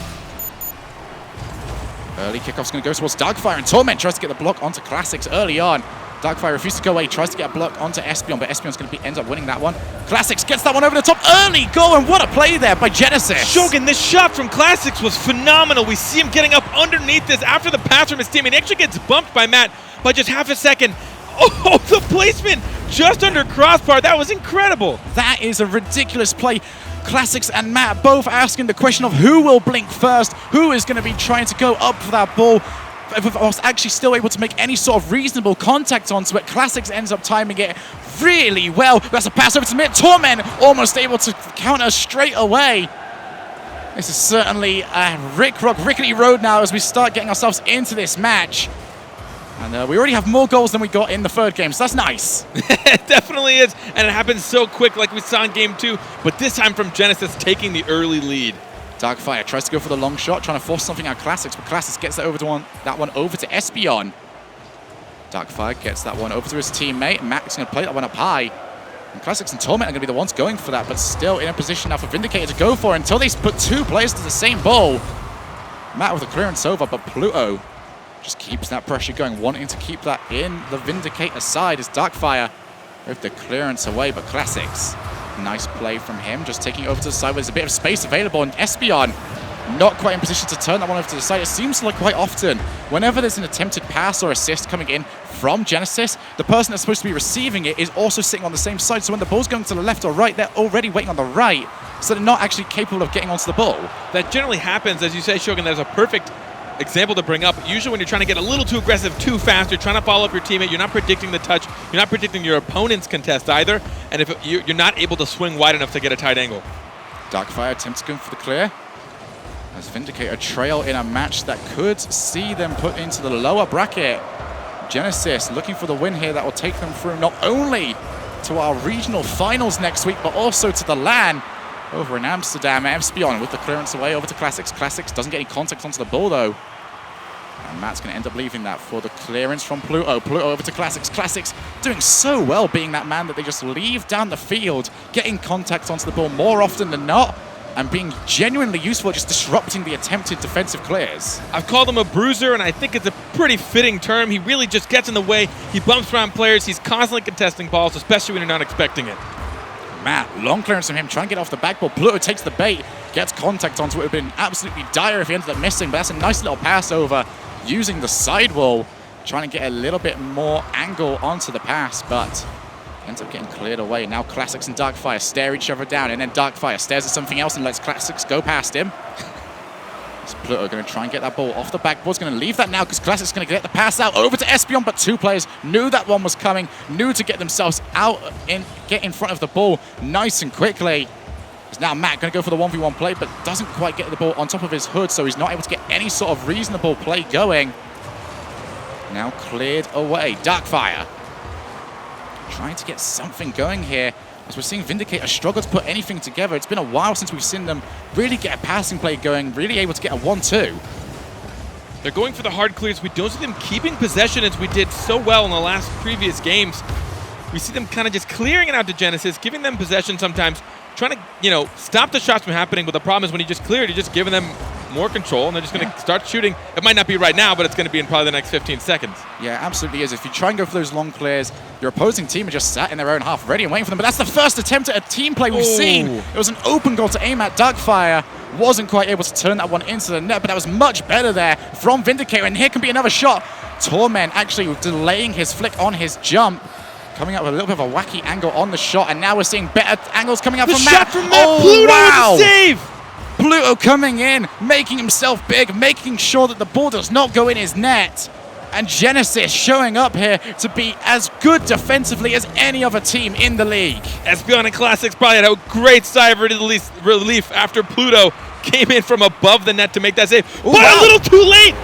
Speaker 2: Early kickoff's going to go towards Darkfire, and Torment tries to get the block onto Classics early on. Darkfire refuses to go away, tries to get a block onto Espeon, but Espeon's going to ends up winning that one. Classics gets that one over the top. Early goal, and what a play there by Gensis.
Speaker 3: Shogun, this shot from Classics was phenomenal. We see him getting up underneath this after the pass from his teammate. He actually gets bumped by Matt by just half a second. Oh, the placement just under crossbar. That was incredible.
Speaker 2: That is a ridiculous play. Classics and Matt both asking the question of who will blink first, who is going to be trying to go up for that ball. Was actually still able to make any sort of reasonable contact onto it. Classics ends up timing it really well. That's a pass over to mid. Torment almost able to counter straight away. This is certainly a rickety road now as we start getting ourselves into this match. And we already have more goals than we got in the 3rd game, so that's nice.
Speaker 3: It definitely is, and it happens so quick like we saw in Game 2, but this time from Gensis taking the early lead.
Speaker 2: Darkfire tries to go for the long shot, trying to force something out of Classics, but Classics gets that one over to Espeon. Darkfire gets that one over to his teammate. Matt's going to play that one up high. And Classics and Torment are going to be the ones going for that, but still in a position now for Vindicator to go for it until they put 2 players to the same ball. Matt with a clearance over, but Pluto just keeps that pressure going, wanting to keep that in the Vindicator side as Darkfire with the clearance away, but Classics, nice play from him, just taking over to the side where there's a bit of space available, and Espeon not quite in position to turn that one over to the side. It seems like quite often, whenever there's an attempted pass or assist coming in from Gensis, the person that's supposed to be receiving it is also sitting on the same side, so when the ball's going to the left or right, they're already waiting on the right, so they're not actually capable of getting onto the ball.
Speaker 3: That generally happens, as you say, Shogun. There's a perfect example to bring up. Usually when you're trying to get a little too aggressive, too fast, you're trying to follow up your teammate, you're not predicting the touch, you're not predicting your opponent's contest either, and if you're not able to swing wide enough to get a tight angle.
Speaker 2: Darkfire attempts going for the clear. As Vindicator trail in a match that could see them put into the lower bracket. Gensis looking for the win here that will take them through not only to our regional finals next week, but also to the LAN over in Amsterdam. Espeon with the clearance away over to Classics. Classics doesn't get any contact onto the ball though. And Matt's going to end up leaving that for the clearance from Pluto. Pluto over to Classics. Classics doing so well being that man that they just leave down the field, getting contact onto the ball more often than not, and being genuinely useful at just disrupting the attempted defensive clears.
Speaker 3: I've called him a bruiser, and I think it's a pretty fitting term. He really just gets in the way. He bumps around players. He's constantly contesting balls, especially when you're not expecting it.
Speaker 2: Matt, long clearance from him, trying to get off the back ball. Pluto takes the bait, gets contact onto it. It would have been absolutely dire if he ended up missing, but that's a nice little pass over using the sidewall, trying to get a little bit more angle onto the pass, but ends up getting cleared away. Now Classics and Darkfire stare each other down, and then Darkfire stares at something else and lets Classics go past him. It's Pluto going to try and get that ball off the backboard. Going to leave that now because Classics going to get the pass out over to Espeon, but 2 players knew that one was coming, knew to get themselves out and get in front of the ball nice and quickly. It's now Matt going to go for the 1v1 play, but doesn't quite get the ball on top of his hood, so he's not able to get any sort of reasonable play going. Now cleared away. Darkfire trying to get something going here. As we're seeing Vindicator struggle to put anything together. It's been a while since we've seen them really get a passing play going, really able to get a 1-2.
Speaker 3: They're going for the hard clears. We don't see them keeping possession as we did so well in the last previous games. We see them kind of just clearing it out to Gensis, giving them possession sometimes, trying to, you know, stop the shots from happening. But the problem is when you just clear it, you're just giving them more control, and they're just going to start shooting. It might not be right now, but it's going to be in probably the next 15 seconds.
Speaker 2: Yeah, absolutely is. If you try and go for those long clears, your opposing team are just sat in their own half ready and waiting for them. But that's the first attempt at a team play we've seen. It was an open goal to aim at. Darkfire wasn't quite able to turn that one into the net, but that was much better there from Vindicator. And here can be another shot. Torment actually delaying his flick on his jump, coming up with a little bit of a wacky angle on the shot. And now we're seeing better angles coming out from Matt.
Speaker 3: Shot from Matt. Pluto
Speaker 2: wow.
Speaker 3: with the save.
Speaker 2: Pluto coming in, making himself big, making sure that the ball does not go in his net. And Gensis showing up here to be as good defensively as any other team in the league.
Speaker 3: Espeon and Classics probably had a great sigh of relief after Pluto came in from above the net to make that save. Ooh, but wow. A little too late!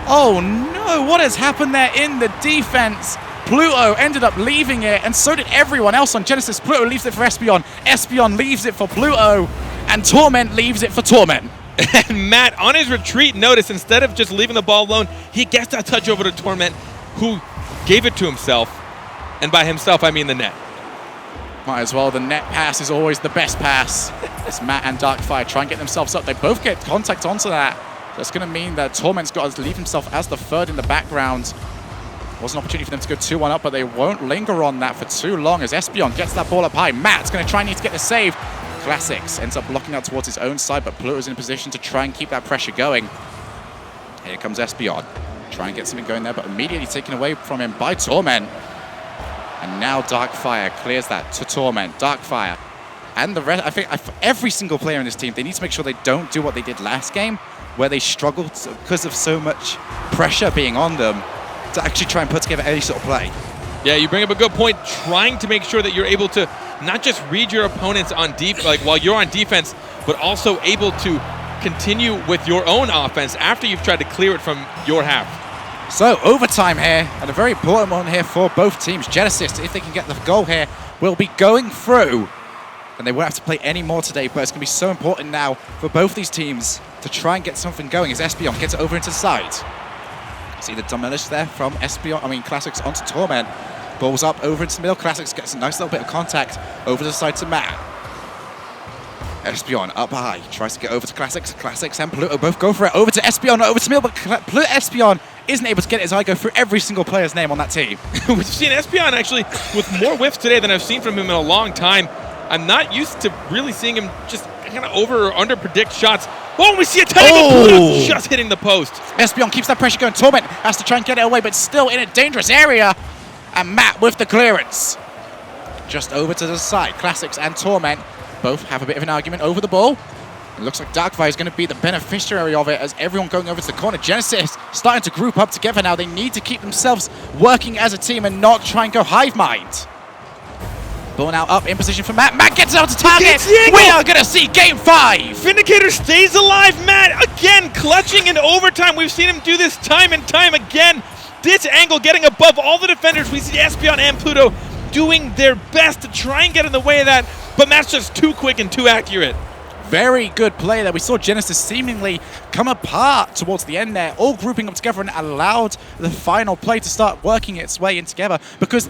Speaker 2: Oh no, what has happened there in the defense? Pluto ended up leaving it, and so did everyone else on Gensis. Pluto leaves it for Espeon. Espeon leaves it for Pluto. And Torment leaves it for Torment.
Speaker 3: And Matt, on his retreat, notice instead of just leaving the ball alone, he gets that touch over to Torment, who gave it to himself. And by himself, I mean the net.
Speaker 2: Might as well. The net pass is always the best pass. It's Matt and Darkfire try and get themselves up. They both get contact onto that. That's going to mean that Torment's got to leave himself as the third in the background. Was an opportunity for them to go 2-1 up, but they won't linger on that for too long as Espeon gets that ball up high. Matt's going to try and need to get the save. Classics ends up blocking out towards his own side, but Pluto's in a position to try and keep that pressure going. Here comes Espeon. Try and get something going there, but immediately taken away from him by Torment. And now Darkfire clears that to Torment. Darkfire. And the rest, I think every single player in this team, they need to make sure they don't do what they did last game, where they struggled because of so much pressure being on them to actually try and put together any sort of play.
Speaker 3: Yeah, you bring up a good point. Trying to make sure that you're able to not just read your opponents on while you're on defense, but also able to continue with your own offense after you've tried to clear it from your half.
Speaker 2: So overtime here, and a very important one here for both teams. Genesis, if they can get the goal here, will be going through. And they won't have to play any more today, but it's going to be so important now for both these teams to try and get something going as Espeon gets it over into the side. See the demolish there from Classics onto Torment. Balls up over into the middle. Classics gets a nice little bit of contact over the side to Matt. Espeon up high. Tries to get over to Classics. Classics and Pluto both go for it. Over to Espeon, over to middle, but Espeon isn't able to get his eye go through every single player's name on that team.
Speaker 3: We've seen Espeon actually with more whiffs today than I've seen from him in a long time. I'm not used to really seeing him just kind of over or under predict shots. Oh, we see a ton of Pluto just hitting the post.
Speaker 2: Espeon keeps that pressure going. Torment has to try and get it away, but still in a dangerous area. And Matt with the clearance. Just over to the side. Classics and Torment both have a bit of an argument over the ball. It looks like Darkfire is going to be the beneficiary of it as everyone going over to the corner. Gensis starting to group up together now. They need to keep themselves working as a team and not try and go hive mind. Ball now up in position for Matt. Matt gets out to target. We are going to see game 5.
Speaker 3: Vindicator stays alive. Matt again clutching in overtime. We've seen him do this time and time again. This angle getting above all the defenders. We see Espeon and Pluto doing their best to try and get in the way of that, but Matt's just too quick and too accurate.
Speaker 2: Very good play there. We saw Genesis seemingly come apart towards the end there, all grouping up together and allowed the final play to start working its way in together because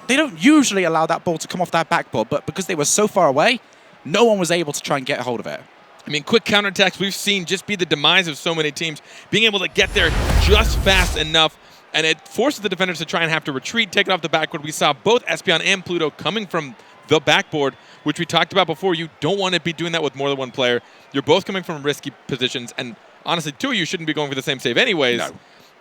Speaker 2: they don't usually allow that ball to come off that backboard, but because they were so far away, no one was able to try and get a hold of it.
Speaker 3: I mean, quick counterattacks we've seen just be the demise of so many teams, being able to get there just fast enough. And it forces the defenders to try and have to retreat, take it off the backboard. We saw both Espeon and Pluto coming from the backboard, which we talked about before. You don't want to be doing that with more than one player. You're both coming from risky positions. And honestly, two of you shouldn't be going for the same save anyways. No.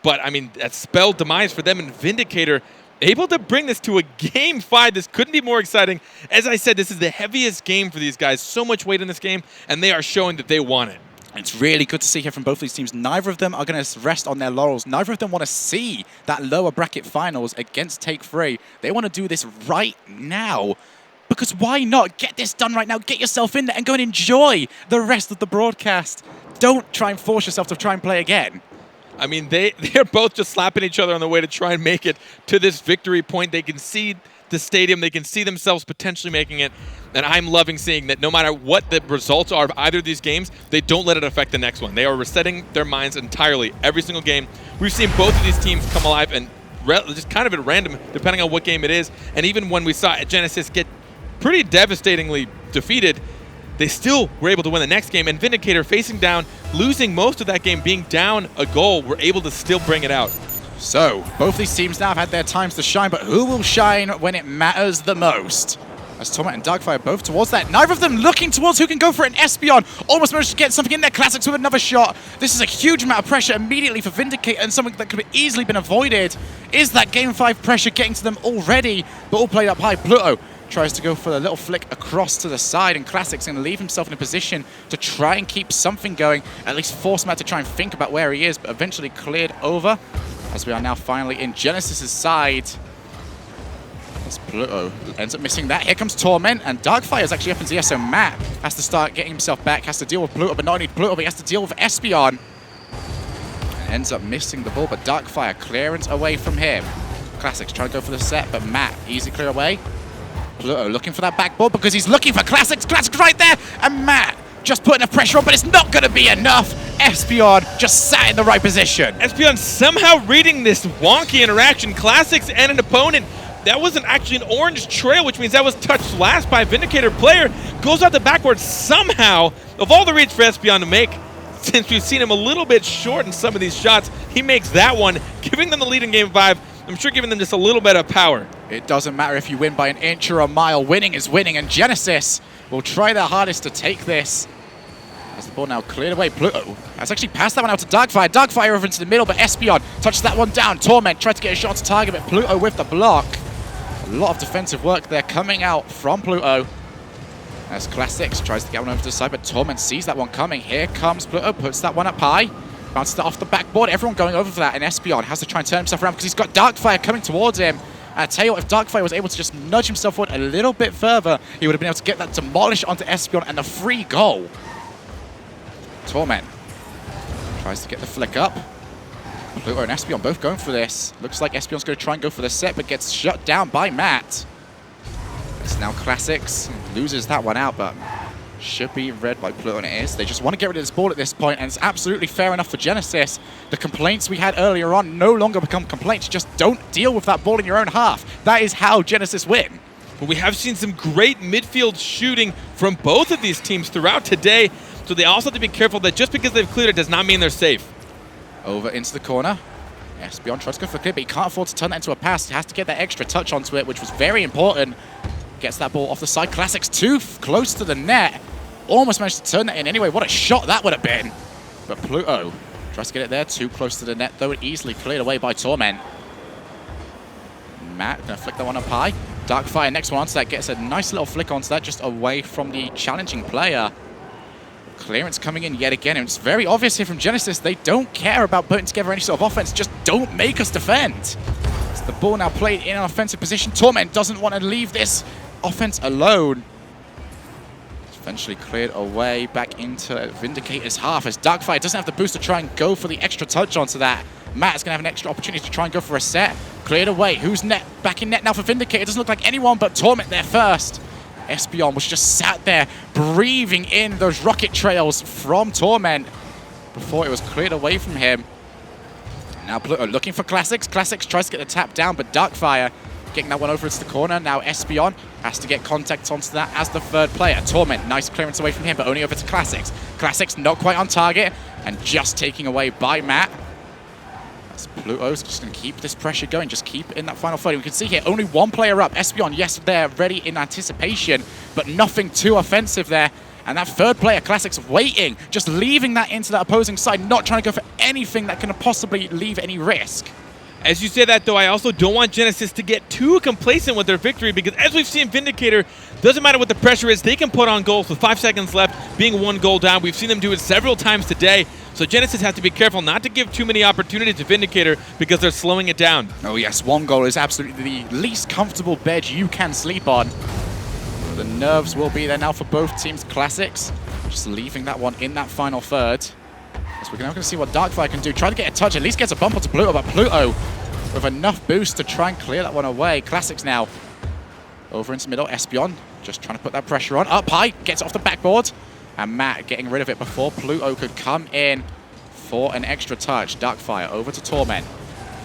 Speaker 3: But, I mean, that spelled demise for them. And Vindicator able to bring this to a game 5. This couldn't be more exciting. As I said, this is the heaviest game for these guys. So much weight in this game, and they are showing that they want it.
Speaker 2: It's really good to see here from both these teams. Neither of them are going to rest on their laurels. Neither of them want to see that lower bracket finals against Take 3. They want to do this right now. Because why not? Get this done right now. Get yourself in there and go and enjoy the rest of the broadcast. Don't try and force yourself to try and play again.
Speaker 3: I mean, they're both just slapping each other on the way to try and make it to this victory point. They can see the stadium. They can see themselves potentially making it. And I'm loving seeing that no matter what the results are of either of these games, they don't let it affect the next one. They are resetting their minds entirely every single game. We've seen both of these teams come alive and just kind of at random, depending on what game it is. And even when we saw Gensis get pretty devastatingly defeated, they still were able to win the next game. And Vindicator facing down, losing most of that game, being down a goal, were able to still bring it out.
Speaker 2: So, both these teams now have had their times to shine, but who will shine when it matters the most? As Torment and Darkfire both towards that. Neither of them looking towards who can go for it. And Espeon almost managed to get something in there. Classics with another shot. This is a huge amount of pressure immediately for Vindicator, and something that could have easily been avoided. Is that Game 5 pressure getting to them already? But all played up high. Pluto tries to go for a little flick across to the side, and Classic's going to leave himself in a position to try and keep something going, at least force him out to try and think about where he is, but eventually cleared over, as we are now finally in Genesis' side. As Pluto ends up missing that. Here comes Torment, and Darkfire is actually up into the air, so Matt has to start getting himself back, has to deal with Pluto, but not only Pluto, but he has to deal with Espeon. And ends up missing the ball, but Darkfire clearance away from him. Classics trying to go for the set, but Matt, easy clear away. Pluto looking for that backboard because he's looking for Classics. Classics right there, and Matt just putting the pressure on, but it's not going to be enough. Espeon just sat in the right position.
Speaker 3: Espeon somehow reading this wonky interaction. Classics and an opponent. That wasn't actually an orange trail, which means that was touched last by a Vindicator player. Goes out the backboard somehow. Of all the reads for Espeon to make, since we've seen him a little bit short in some of these shots, he makes that one, giving them the lead in Game 5. I'm sure giving them just a little bit of power. It
Speaker 2: doesn't matter if you win by an inch or a mile. Winning is winning, and Genesis will try their hardest to take this. As the ball now cleared away, Pluto has actually passed that one out to Darkfire. Darkfire over into the middle, but Espeon touches that one down. Torment tried to get a shot to target, but Pluto with the block. A lot of defensive work there coming out from Pluto. As Classics tries to get one over to the side, but Torment sees that one coming. Here comes Pluto, puts that one up high. Bounces it off the backboard. Everyone going over for that, and Espeon has to try and turn himself around because he's got Darkfire coming towards him. I tell you what, if Darkfire was able to just nudge himself forward a little bit further, he would have been able to get that demolished onto Espeon and a free goal. Torment tries to get the flick up. Pluto and Espeon both going for this. Looks like Espeon's going to try and go for the set, but gets shut down by Matt. It's now Classics. Loses that one out, but should be read by Pluto, and it is. They just want to get rid of this ball at this point, and it's absolutely fair enough for Genesis. The complaints we had earlier on no longer become complaints. Just don't deal with that ball in your own half. That is how Genesis win.
Speaker 3: But we have seen some great midfield shooting from both of these teams throughout today, so they also have to be careful that just because they've cleared it does not mean they're safe.
Speaker 2: Over into the corner. Espeon tries to go for the clear, but he can't afford to turn that into a pass. He has to get that extra touch onto it, which was very important. Gets that ball off the side. Classics too close to the net. Almost managed to turn that in anyway. What a shot that would have been. But Pluto tries to get it there. Too close to the net, though. Easily cleared away by Torment. Matt going to flick that one up high. Darkfire next one onto that. Gets a nice little flick onto that, just away from the challenging player. Clearance coming in yet again. And it's very obvious here from Genesis. They don't care about putting together any sort of offense. Just don't make us defend. It's the ball now played in an offensive position. Torment doesn't want to leave this offense alone. Eventually cleared away back into Vindicator's half as Darkfire doesn't have the boost to try and go for the extra touch onto that. Matt's going to have an extra opportunity to try and go for a set. Cleared away. Who's net? Back in net now for Vindicator. It doesn't look like anyone but Torment there first. Espeon was just sat there breathing in those rocket trails from Torment before it was cleared away from him. Now Pluto looking for Classics. Classics tries to get the tap down, but Darkfire getting that one over into the corner. Now Espeon has to get contact onto that as the third player. Torment, nice clearance away from him, but only over to Classics. Classics not quite on target and just taken away by Matt. As Pluto's just going to keep this pressure going, just keep in that final third. We can see here only one player up. Espeon, yes, they're ready in anticipation, but nothing too offensive there. And that third player, Classics, waiting, just leaving that into that opposing side, not trying to go for anything that can possibly leave any risk.
Speaker 3: As you say that, though, I also don't want Genesis to get too complacent with their victory because as we've seen Vindicator, doesn't matter what the pressure is, they can put on goals with 5 seconds left, being 1 goal down. We've seen them do it several times today. So Genesis has to be careful not to give too many opportunities to Vindicator because they're slowing it down.
Speaker 2: Oh yes, 1 goal is absolutely the least comfortable bed you can sleep on. The nerves will be there now for both teams. Classics just leaving that one in that final third. So we're now going to see what Darkfire can do. Try to get a touch, at least gets a bump onto Pluto, but Pluto with enough boost to try and clear that one away. Classics now Over into middle, Espeon just trying to put that pressure on. Up high, gets off the backboard. And Matt getting rid of it before Pluto could come in for an extra touch. Darkfire over to Torment.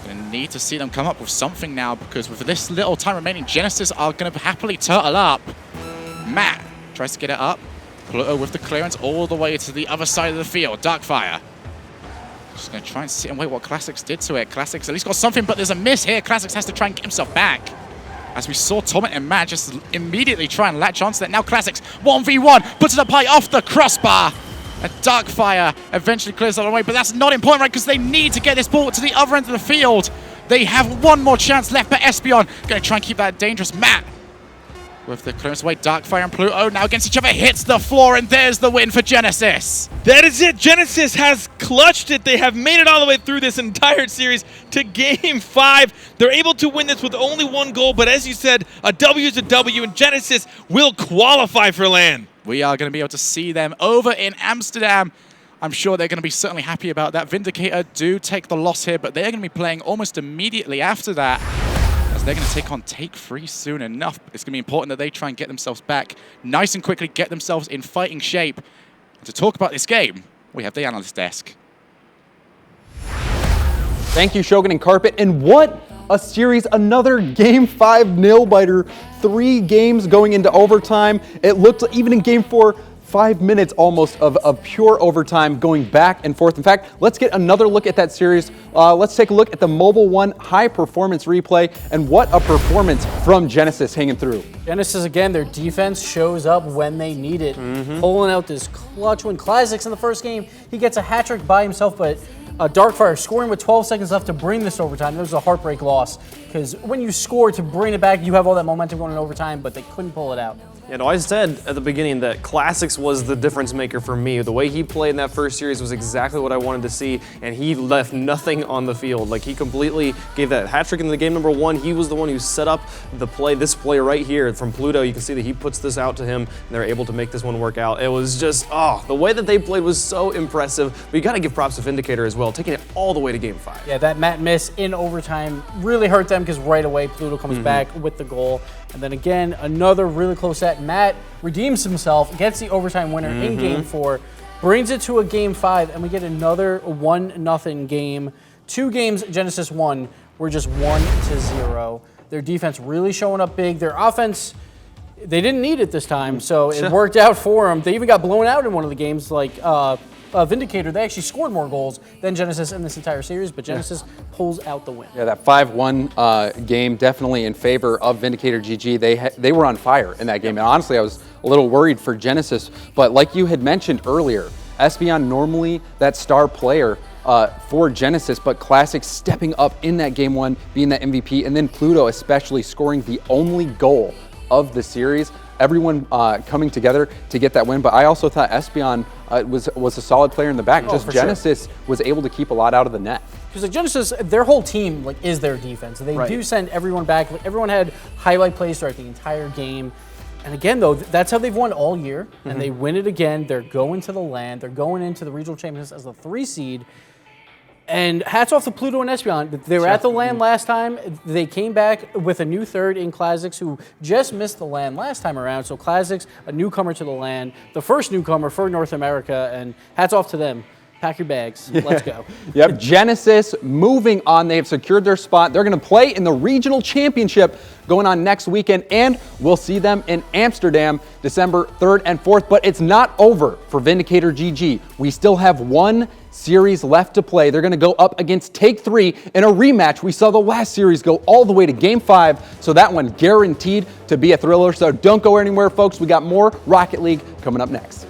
Speaker 2: Going to need to see them come up with something now, because with this little time remaining, Genesis are going to happily turtle up. Matt tries to get it up. Pluto with the clearance all the way to the other side of the field. Darkfire. Just going to try and sit and wait what Classics did to it. Classics at least got something, but there's a miss here. Classics has to try and get himself back. As we saw Torment and Matt just immediately try and latch onto that. Now Classics 1v1, puts it up high off the crossbar. A Darkfire eventually clears that away, but that's not important, right? Because they need to get this ball to the other end of the field. They have one more chance left, but Espeon going to try and keep that dangerous. Matt with the clearance away. Darkfire and Pluto now against each other, hits the floor, and there's the win for Genesis.
Speaker 3: That is it. Genesis has clutched it. They have made it all the way through this entire series to Game 5. They're able to win this with only one goal, but as you said, a W is a W, and Genesis will qualify for LAN.
Speaker 2: We are going to be able to see them over in Amsterdam. I'm sure they're going to be certainly happy about that. Vindicator do take the loss here, but they're going to be playing almost immediately after that, as they're going to take on Take 3 soon enough. It's going to be important that they try and get themselves back nice and quickly, get themselves in fighting shape. And to talk about this game, we have the analyst desk.
Speaker 1: Thank you, Shogun and Carpet. And what a series, another Game 5 nail-biter. 3 games going into overtime. It looked, even in Game 4, 5 minutes almost of pure overtime going back and forth. In fact, let's get another look at that series. Let's take a look at the Mobile One high performance replay, and what a performance from Genesis hanging through.
Speaker 4: Genesis, again, their defense shows up when they need it. Pulling out this clutch win. Classics in the first game, he gets a hat trick by himself, but Darkfire scoring with 12 seconds left to bring this overtime. It was a heartbreak loss, because when you score to bring it back, you have all that momentum going in overtime, but they couldn't pull it out.
Speaker 5: You know, I said at the beginning that Classics was the difference maker for me. The way he played in that first series was exactly what I wanted to see, and he left nothing on the field. Like, he completely gave that hat trick in the game number 1. He was the one who set up the play, this play right here from Pluto. You can see that he puts this out to him, and they're able to make this one work out. It was just, the way that they played was so impressive. But you got to give props to Vindicator as well, taking it all the way to Game 5.
Speaker 4: Yeah, that Matt miss in overtime really hurt them, because right away Pluto comes back with the goal. And then again, another really close set. Matt redeems himself, gets the overtime winner in Game 4, brings it to a Game 5, and we get another 1-0 game. 2 games Genesis won were just 1-0. Their defense really showing up big. Their offense, they didn't need it this time, so it worked out for them. They even got blown out in one of the games, like Vindicator. They actually scored more goals than Genesis in this entire series, but Genesis pulls out the win.
Speaker 1: Yeah, that 5-1 game definitely in favor of VindicatorGG. They were on fire in that game, and honestly, I was a little worried for Genesis. But like you had mentioned earlier, Espeon normally that star player for Genesis, but Classic stepping up in that Game 1, being that MVP, and then Pluto especially scoring the only goal of the series. Everyone coming together to get that win, but I also thought Espeon was a solid player in the back. Just Genesis was able to keep a lot out of the net.
Speaker 4: Because like Genesis, their whole team is their defense. They do send everyone back. Everyone had highlight plays throughout the entire game. And again, though, that's how they've won all year, and they win it again. They're going to the LAN. They're going into the regional championships as the 3 seed. And hats off to Pluto and Espeon. They were at the LAN last time. They came back with a new third in Classics, who just missed the LAN last time around. So Classics, a newcomer to the LAN, the first newcomer for North America, and hats off to them. Pack your bags. Let's go.
Speaker 1: Yep, Genesis moving on. They have secured their spot. They're going to play in the regional championship going on next weekend, and we'll see them in Amsterdam December 3rd and 4th. But it's not over for VindicatorGG. We still have 1 series left to play. They're going to go up against Take 3 in a rematch. We saw the last series go all the way to Game 5, so that one guaranteed to be a thriller. So don't go anywhere, folks. We got more Rocket League coming up next.